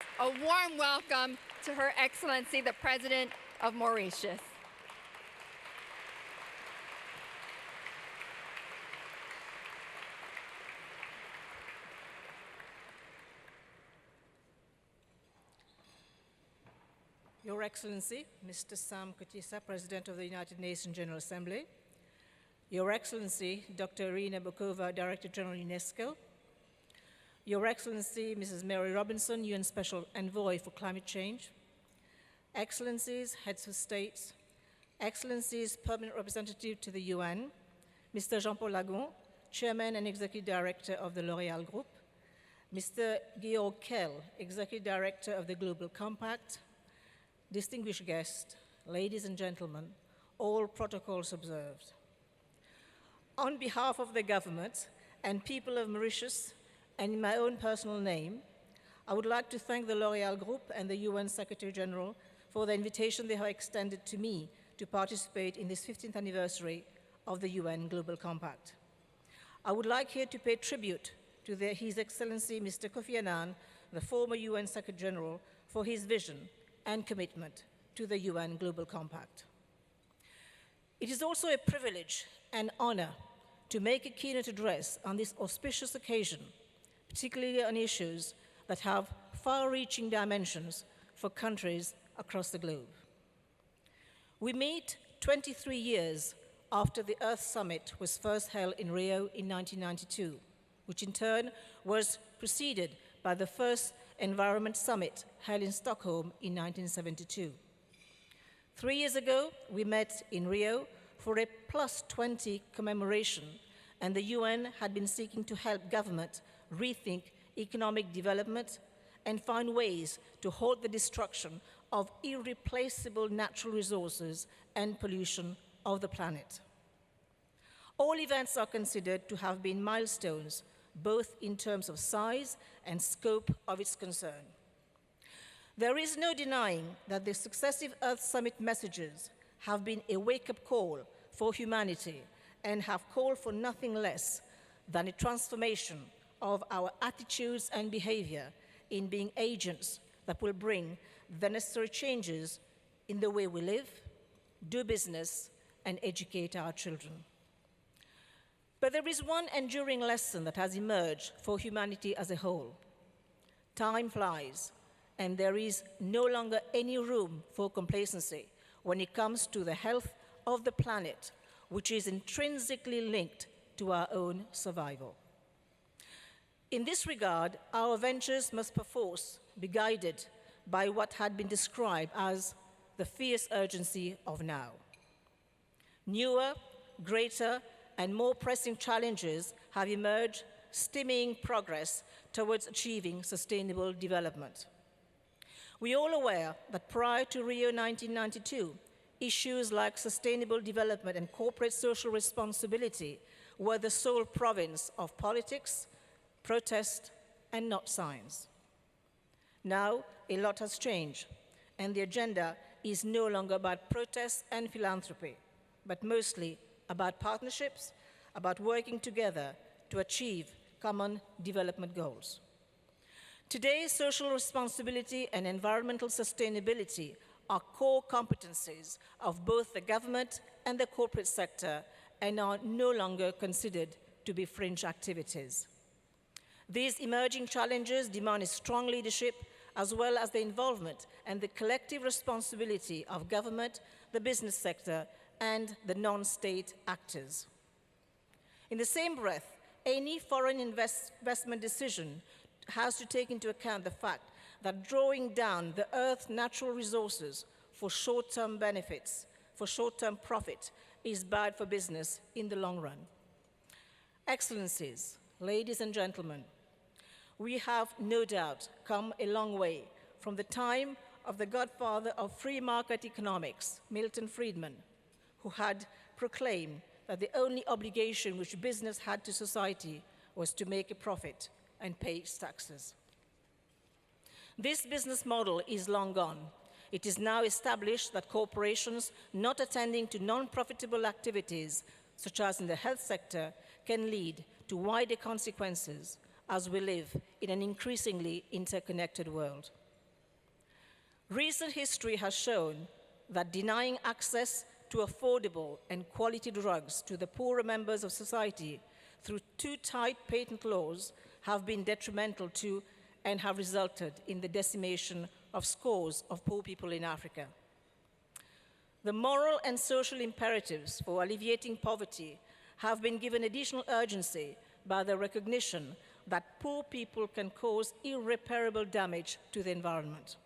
A warm welcome to Her Excellency, the President of Mauritius. Your Excellency, Mr. Sam Kutisa, President of the United Nations General Assembly, Your Excellency, Dr. Irina Bokova, Director General UNESCO, Your Excellency, Mrs. Mary Robinson, UN Special Envoy for Climate Change, Excellencies, Heads of States, Excellencies, Permanent Representative to the UN, Mr. Jean-Paul Lagon, Chairman and Executive Director of the L'Oréal Group, Mr. Georg Kell, Executive Director of the Global Compact, distinguished guests, ladies and gentlemen, all protocols observed. On behalf of the government and people of Mauritius, and in my own personal name, I would like to thank the L'Oréal Group and the UN Secretary General for the invitation they have extended to me to participate in this 15th anniversary of the UN Global Compact. I would like here to pay tribute to His Excellency Mr. Kofi Annan, the former UN Secretary General, for his vision and commitment to the UN Global Compact. It is also a privilege and honor to make a keynote address on this auspicious occasion, particularly on issues that have far-reaching dimensions for countries across the globe. We meet 23 years after the Earth Summit was first held in Rio in 1992, which in turn was preceded by the first Environment Summit held in Stockholm in 1972. 3 years ago, we met in Rio for a +20 commemoration, and the UN had been seeking to help government rethink economic development and find ways to halt the destruction of irreplaceable natural resources and pollution of the planet. All events are considered to have been milestones, both in terms of size and scope of its concern. There is no denying that the successive Earth Summit messages have been a wake-up call for humanity and have called for nothing less than a transformation of our attitudes and behavior in being agents that will bring the necessary changes in the way we live, do business, and educate our children. But there is one enduring lesson that has emerged for humanity as a whole. Time flies, and there is no longer any room for complacency when it comes to the health of the planet, which is intrinsically linked to our own survival. In this regard, our ventures must perforce be guided by what had been described as the fierce urgency of now. Newer, greater, and more pressing challenges have emerged, stemming progress towards achieving sustainable development. We are all aware that prior to Rio 1992, issues like sustainable development and corporate social responsibility were the sole province of politics, protest, and not science. Now, a lot has changed, and the agenda is no longer about protest and philanthropy, but mostly about partnerships, about working together to achieve common development goals. Today, social responsibility and environmental sustainability are core competencies of both the government and the corporate sector and are no longer considered to be fringe activities. These emerging challenges demand a strong leadership as well as the involvement and the collective responsibility of government, the business sector, and the non-state actors. In the same breath, any foreign investment decision has to take into account the fact that drawing down the Earth's natural resources for short-term benefits, for short-term profit, is bad for business in the long run. Excellencies, ladies and gentlemen, we have no doubt come a long way from the time of the godfather of free market economics, Milton Friedman, who had proclaimed that the only obligation which business had to society was to make a profit and pay its taxes. This business model is long gone. It is now established that corporations not attending to non-profitable activities, such as in the health sector, can lead to wider consequences as we live in an increasingly interconnected world. Recent history has shown that denying access to affordable and quality drugs to the poorer members of society through too tight patent laws have been detrimental to and have resulted in the decimation of scores of poor people in Africa. The moral and social imperatives for alleviating poverty have been given additional urgency by the recognition that poor people can cause irreparable damage to the environment.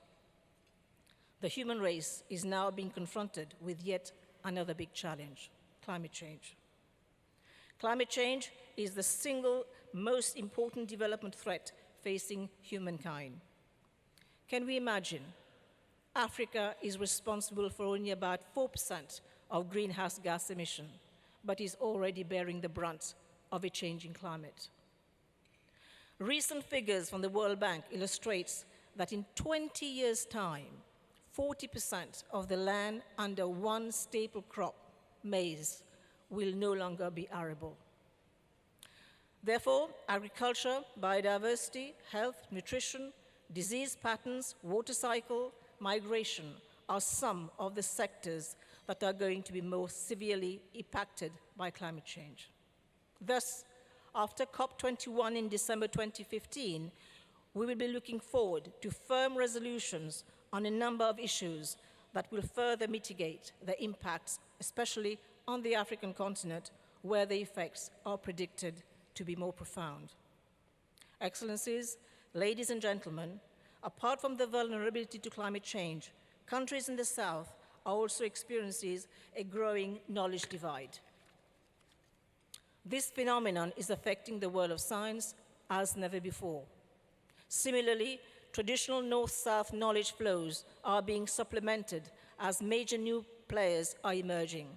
The human race is now being confronted with yet another big challenge: climate change. Climate change is the single most important development threat facing humankind. Can we imagine? Africa is responsible for only about 4% of greenhouse gas emission, but is already bearing the brunt of a changing climate. Recent figures from the World Bank illustrates that in 20 years' time, 40% of the land under one staple crop, maize, will no longer be arable. Therefore, agriculture, biodiversity, health, nutrition, disease patterns, water cycle, migration are some of the sectors that are going to be most severely impacted by climate change. Thus, after COP21 in December 2015, we will be looking forward to firm resolutions on a number of issues that will further mitigate the impacts, especially on the African continent, where the effects are predicted to be more profound. Excellencies, ladies and gentlemen, apart from the vulnerability to climate change, countries in the South are also experiencing a growing knowledge divide. This phenomenon is affecting the world of science as never before. Similarly, traditional North-South knowledge flows are being supplemented as major new players are emerging.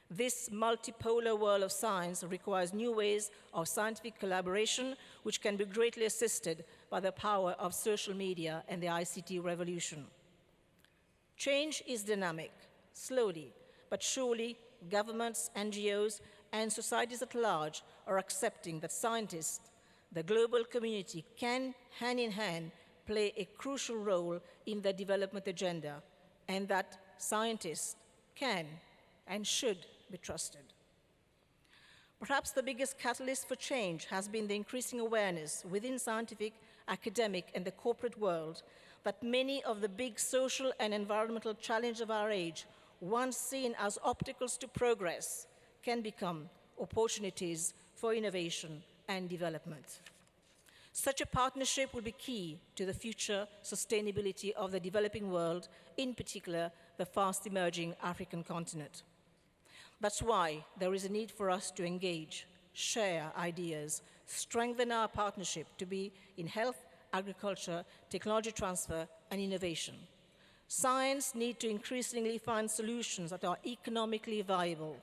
This multipolar world of science requires new ways of scientific collaboration, which can be greatly assisted by the power of social media and the ICT revolution. Change is dynamic. Slowly but surely, governments, NGOs, and societies at large are accepting that scientists, the global community, can, hand in hand, play a crucial role in the development agenda, and that scientists can and should be trusted. Perhaps the biggest catalyst for change has been the increasing awareness within scientific, academic, and the corporate world that many of the big social and environmental challenges of our age, once seen as obstacles to progress, can become opportunities for innovation and development. Such a partnership will be key to the future sustainability of the developing world, in particular, the fast-emerging African continent. That's why there is a need for us to engage, share ideas, strengthen our partnership to be in health, agriculture, technology transfer, and innovation. Science needs to increasingly find solutions that are economically viable,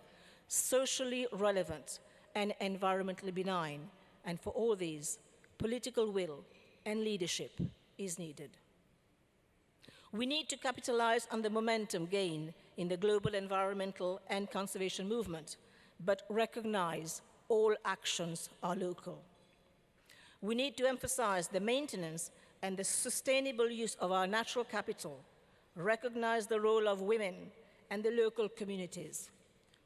socially relevant, and environmentally benign. And for all these, political will and leadership is needed. We need to capitalize on the momentum gained in the global environmental and conservation movement, but recognize all actions are local. We need to emphasize the maintenance and the sustainable use of our natural capital, recognize the role of women and the local communities.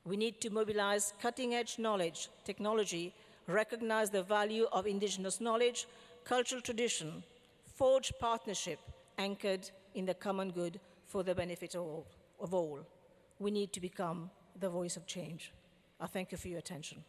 We need to mobilize cutting-edge knowledge, technology, recognize the value of indigenous knowledge, cultural tradition, forge partnership anchored in the common good for the benefit of all. We need to become the voice of change. I thank you for your attention.